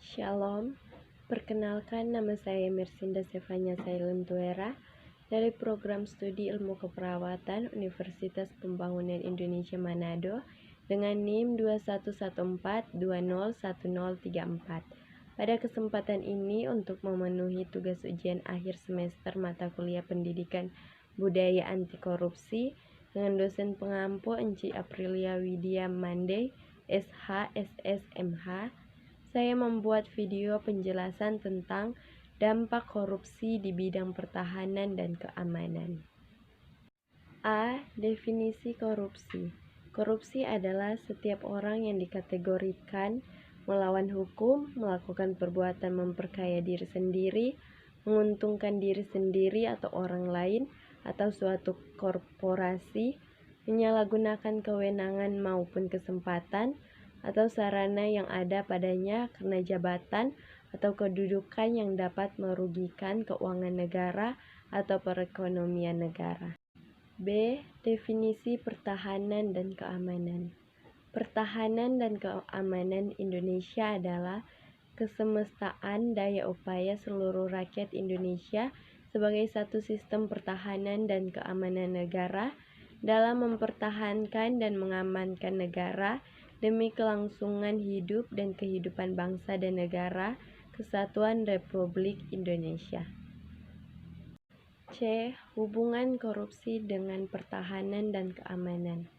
Shalom, perkenalkan nama saya Mersinda Sevanya Sailun Tuera dari Program Studi Ilmu Keperawatan Universitas Pembangunan Indonesia Manado dengan NIM 2114201034. Pada kesempatan ini untuk memenuhi tugas ujian akhir semester mata kuliah Pendidikan Budaya Anti Korupsi dengan dosen pengampu Enci Aprilia Widya Mandey, SH, SS, MH, saya membuat video penjelasan tentang dampak korupsi di bidang pertahanan dan keamanan. A. Definisi korupsi. Korupsi adalah setiap orang yang dikategorikan melawan hukum, melakukan perbuatan memperkaya diri sendiri, menguntungkan diri sendiri atau orang lain, atau suatu korporasi, menyalahgunakan kewenangan maupun kesempatan, atau sarana yang ada padanya karena jabatan atau kedudukan yang dapat merugikan keuangan negara atau perekonomian negara. B. Definisi pertahanan dan keamanan. Pertahanan dan keamanan Indonesia adalah kesemestaan daya upaya seluruh rakyat Indonesia sebagai satu sistem pertahanan dan keamanan negara dalam mempertahankan dan mengamankan negara demi kelangsungan hidup dan kehidupan bangsa dan negara Kesatuan Republik Indonesia. C. Hubungan korupsi dengan pertahanan dan keamanan.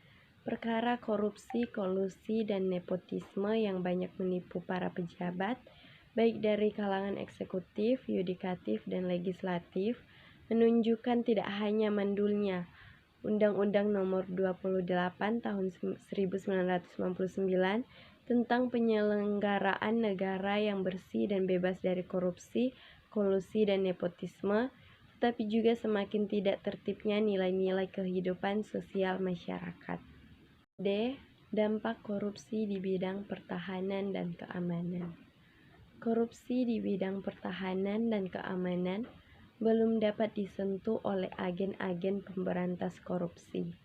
Perkara korupsi, kolusi, dan nepotisme yang banyak menipu para pejabat, baik dari kalangan eksekutif, yudikatif, dan legislatif, menunjukkan tidak hanya mandulnya Undang-Undang Nomor 28 Tahun 1999 tentang penyelenggaraan negara yang bersih dan bebas dari korupsi, kolusi, dan nepotisme, tetapi juga semakin tidak tertibnya nilai-nilai kehidupan sosial masyarakat. D. Dampak korupsi di bidang pertahanan dan keamanan. Korupsi di bidang pertahanan dan keamanan belum dapat disentuh oleh agen-agen pemberantas korupsi.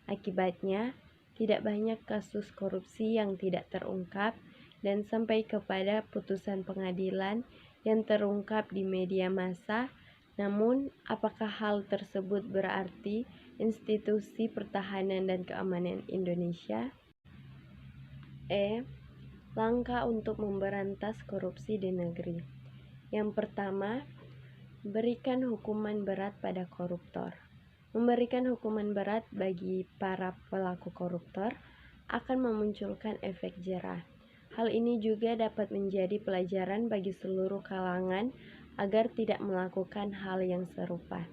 Akibatnya, tidak banyak kasus korupsi yang tidak terungkap dan sampai kepada putusan pengadilan yang terungkap di media massa. Namun, apakah hal tersebut berarti institusi pertahanan dan keamanan Indonesia? E. Langkah untuk memberantas korupsi di negeri. Yang pertama, berikan hukuman berat pada koruptor. Memberikan hukuman berat bagi para pelaku koruptor akan memunculkan efek jerah. Hal ini juga dapat menjadi pelajaran bagi seluruh kalangan agar tidak melakukan hal yang serupa.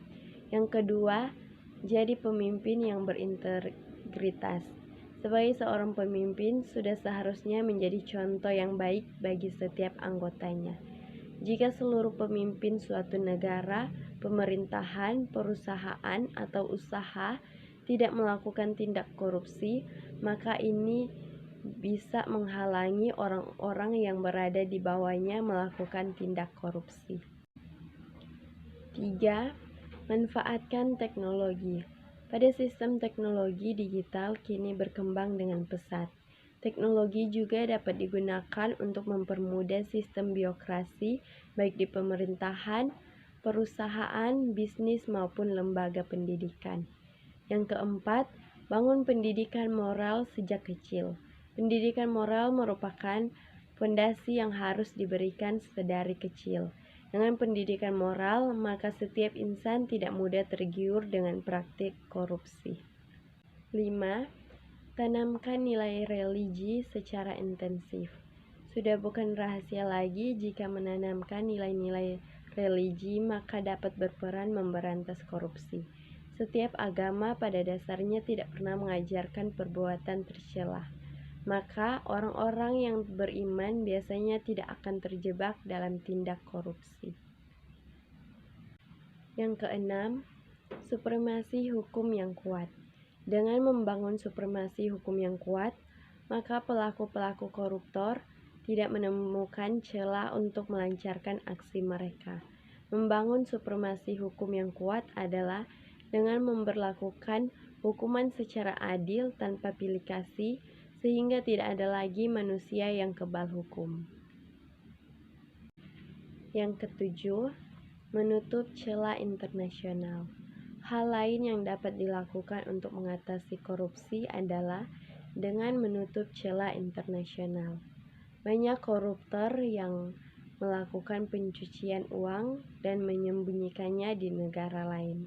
Yang kedua, jadi pemimpin yang berintegritas. Sebagai seorang pemimpin, sudah seharusnya menjadi contoh yang baik bagi setiap anggotanya. Jika seluruh pemimpin suatu negara, pemerintahan, perusahaan, atau usaha tidak melakukan tindak korupsi, maka ini bisa menghalangi orang-orang yang berada di bawahnya melakukan tindak korupsi. 3. Manfaatkan teknologi. Pada sistem teknologi digital kini berkembang dengan pesat. Teknologi juga dapat digunakan untuk mempermudah sistem birokrasi, baik di pemerintahan, perusahaan, bisnis, maupun lembaga pendidikan. Yang keempat, bangun pendidikan moral sejak kecil. Pendidikan moral merupakan fondasi yang harus diberikan sedari kecil. Dengan pendidikan moral, maka setiap insan tidak mudah tergiur dengan praktik korupsi. 5. Tanamkan nilai religi secara intensif. Sudah bukan rahasia lagi jika menanamkan nilai-nilai religi maka dapat berperan memberantas korupsi. Setiap agama pada dasarnya tidak pernah mengajarkan perbuatan tercela. Maka orang-orang yang beriman biasanya tidak akan terjebak dalam tindak korupsi. Yang keenam, supremasi hukum yang kuat. Dengan membangun supremasi hukum yang kuat, maka pelaku-pelaku koruptor tidak menemukan celah untuk melancarkan aksi mereka. Membangun supremasi hukum yang kuat adalah dengan memberlakukan hukuman secara adil tanpa pilih kasih, sehingga tidak ada lagi manusia yang kebal hukum. Yang ketujuh, menutup celah internasional. Hal lain yang dapat dilakukan untuk mengatasi korupsi adalah dengan menutup celah internasional. Banyak koruptor yang melakukan pencucian uang dan menyembunyikannya di negara lain.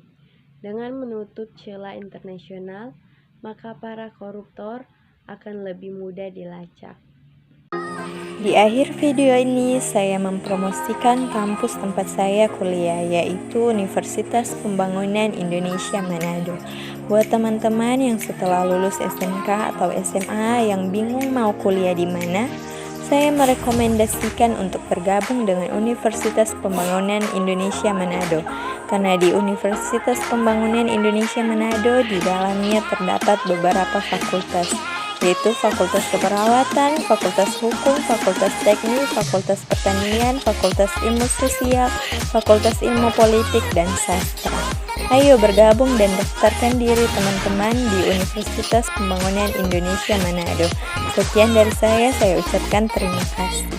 Dengan menutup celah internasional, maka para koruptor akan lebih mudah dilacak. Di akhir video ini saya mempromosikan kampus tempat saya kuliah, yaitu Universitas Pembangunan Indonesia Manado. Buat teman-teman yang setelah lulus SMK atau SMA yang bingung mau kuliah di mana, saya merekomendasikan untuk bergabung dengan Universitas Pembangunan Indonesia Manado. Karena di Universitas Pembangunan Indonesia Manado di dalamnya terdapat beberapa fakultas, yaitu Fakultas Keperawatan, Fakultas Hukum, Fakultas Teknik, Fakultas Pertanian, Fakultas Ilmu Sosial, Fakultas Ilmu Politik, dan Sastra. Ayo bergabung dan daftarkan diri teman-teman di Universitas Pembangunan Indonesia Manado. Sekian dari saya ucapkan terima kasih.